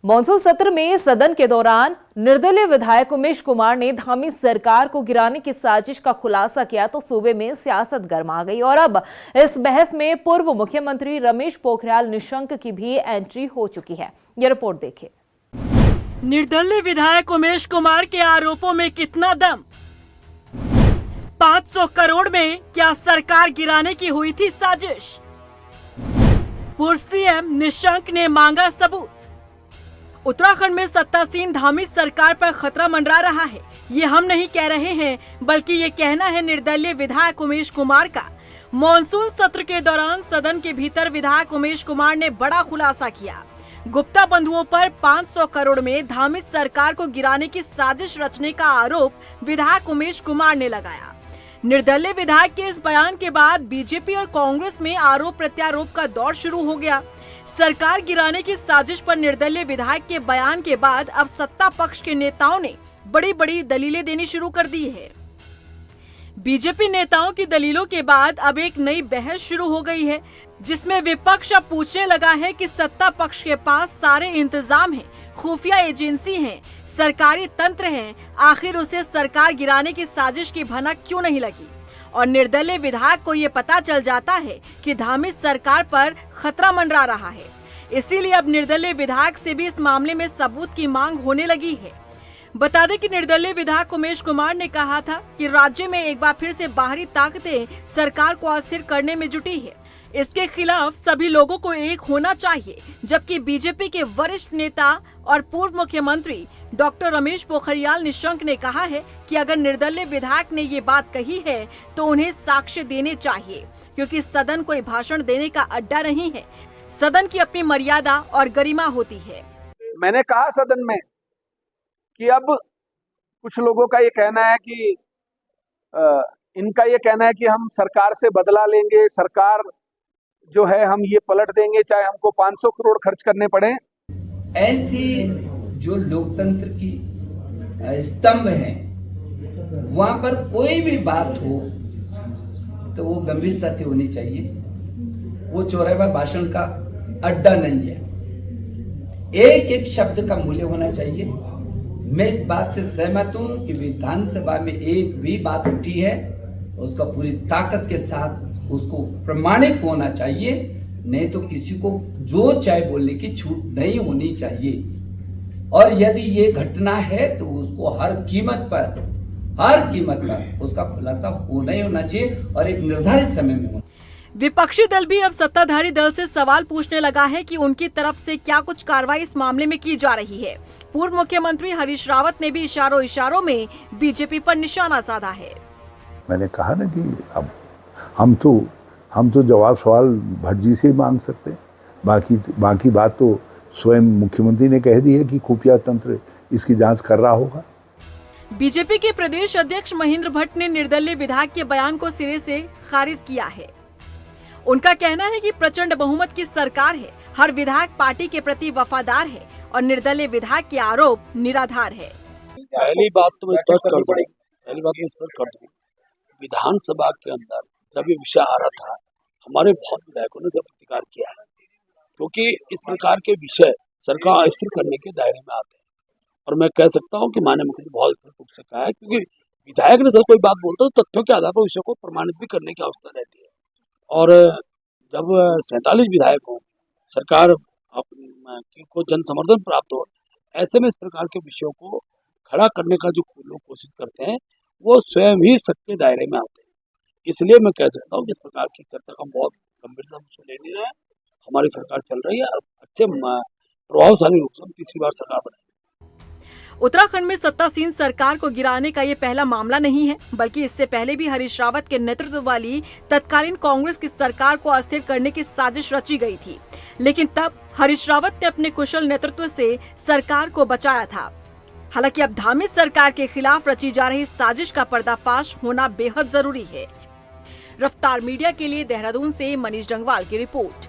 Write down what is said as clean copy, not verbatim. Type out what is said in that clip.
Monsoon सत्र में सदन के दौरान निर्दलीय विधायक उमेश कुमार ने धामी सरकार को गिराने की साजिश का खुलासा किया तो सूबे में सियासत गर्मा गई और अब इस बहस में पूर्व मुख्यमंत्री रमेश पोखरियाल निशंक की भी एंट्री हो चुकी है। ये रिपोर्ट देखिए। निर्दलीय विधायक उमेश कुमार के आरोपों में कितना दम? 500 करोड़ में क्या सरकार गिराने की हुई थी साजिश? पूर्व सीएम निशंक ने मांगा सबूत। उत्तराखंड में सत्तासीन धामी सरकार पर खतरा मंडरा रहा है। ये हम नहीं कह रहे हैं, बल्कि ये कहना है निर्दलीय विधायक उमेश कुमार का। मॉनसून सत्र के दौरान सदन के भीतर विधायक उमेश कुमार ने बड़ा खुलासा किया। गुप्ता बंधुओं पर 500 करोड़ में धामी सरकार को गिराने की साजिश रचने का आरोप विधायक उमेश कुमार ने लगाया। निर्दलीय विधायक के इस बयान के बाद बीजेपी और कांग्रेस में आरोप प्रत्यारोप का दौर शुरू हो गया। सरकार गिराने की साजिश पर निर्दलीय विधायक के बयान के बाद अब सत्ता पक्ष के नेताओं ने बड़ी बड़ी दलीलें देनी शुरू कर दी है। बीजेपी नेताओं की दलीलों के बाद अब एक नई बहस शुरू हो गई है, जिसमें विपक्ष अब पूछने लगा है कि सत्ता पक्ष के पास सारे इंतजाम हैं, खुफिया एजेंसी हैं, सरकारी तंत्र हैं, आखिर उसे सरकार गिराने की साजिश की भनक क्यों नहीं लगी? और निर्दलीय विधायक को ये पता चल जाता है कि धामी सरकार पर खतरा मंडरा रहा है। इसीलिए अब निर्दलीय विधायक से भी इस मामले में सबूत की मांग होने लगी है। बता दें कि निर्दलीय विधायक उमेश कुमार ने कहा था कि राज्य में एक बार फिर से बाहरी ताकतें सरकार को अस्थिर करने में जुटी है। इसके खिलाफ सभी लोगों को एक होना चाहिए, जबकि बीजेपी के वरिष्ठ नेता और पूर्व मुख्यमंत्री डॉक्टर रमेश पोखरियाल निशंक ने कहा है कि अगर निर्दलीय विधायक ने ये बात कही है तो उन्हें साक्ष्य देने चाहिए, क्योंकि सदन कोई भाषण देने का अड्डा नहीं है। सदन की अपनी मर्यादा और गरिमा होती है। मैंने कहा सदन में कि अब कुछ लोगों का ये कहना है कि इनका ये कहना है कि हम सरकार से बदला लेंगे, सरकार जो है हम ये पलट देंगे, चाहे हमको 500 करोड़ खर्च करने पड़े। ऐसी जो लोकतंत्र की स्तंभ है, वहां पर कोई भी बात हो तो वो गंभीरता से होनी चाहिए। वो चौराहा भाषण का अड्डा नहीं है। एक एक शब्द का मूल्य होना चाहिए। मैं इस बात से सहमत हूं कि विधानसभा में एक भी बात उठी है उसका पूरी ताकत के साथ उसको प्रमाणित होना चाहिए, नहीं तो किसी को जो चाहे बोलने की छूट नहीं होनी चाहिए। और यदि ये घटना है तो उसको हर कीमत पर उसका खुलासा होना ही होना चाहिए और एक निर्धारित समय में होना। विपक्षी दल भी अब सत्ताधारी दल से सवाल पूछने लगा है कि उनकी तरफ से क्या कुछ कार्रवाई इस मामले में की जा रही है। पूर्व मुख्यमंत्री हरीश रावत ने भी इशारों में बीजेपी पर निशाना साधा है। मैंने कहा ना कि अब हम तो जवाब सवाल भट्ट जी से मांग सकते हैं, बाकी बात तो स्वयं मुख्यमंत्री ने कह दी है कि खुफिया तंत्र इसकी जांच कर रहा होगा। बीजेपी के प्रदेश अध्यक्ष महेंद्र भट्ट ने निर्दलीय विधायक के बयान को सिरे से खारिज किया है। उनका कहना है कि प्रचंड बहुमत की सरकार है, हर विधायक पार्टी के प्रति वफादार है और निर्दलीय विधायक के आरोप निराधार है। पहली बात तो मैं स्पष्ट कर दूं, विधानसभा के अंदर जब ये विषय आ रहा था, हमारे बहुत विधायकों ने जब प्रतिकार किया है, क्योंकि इस प्रकार के विषय सरकार अस्थिर करने के दायरे में आते हैं। और मैं कह सकता हूं कि माननीय मुख्यमंत्री बहुत स्पष्ट रूप से कहा है, क्योंकि विधायक ने सर कोई बात बोलता है तो तथ्यों के आधार पर विषय को प्रमाणित भी करने की आवश्यकता रहती है। और जब 47 विधायक हो, सरकार को जन समर्थन प्राप्त हो, ऐसे में इस प्रकार के विषयों को खड़ा करने का जो लोग कोशिश करते हैं वो स्वयं ही सबके दायरे में आते हैं। इसलिए मैं कह सकता हूँ कि इस प्रकार की चर्चा का बहुत गंभीरता से ले नहीं रहा है। हमारी सरकार चल रही है और अच्छे प्रभावशाली रूप से हम तीसरी बार सरकार बनाएंगे। उत्तराखंड में सत्तासीन सरकार को गिराने का ये पहला मामला नहीं है, बल्कि इससे पहले भी हरीश रावत के नेतृत्व वाली तत्कालीन कांग्रेस की सरकार को अस्थिर करने की साजिश रची गई थी, लेकिन तब हरीश रावत ने अपने कुशल नेतृत्व से सरकार को बचाया था। हालांकि अब धामी सरकार के खिलाफ रची जा रही साजिश का पर्दाफाश होना बेहद जरूरी है। रफ्तार मीडिया के लिए देहरादून से मनीष डंगवाल की रिपोर्ट।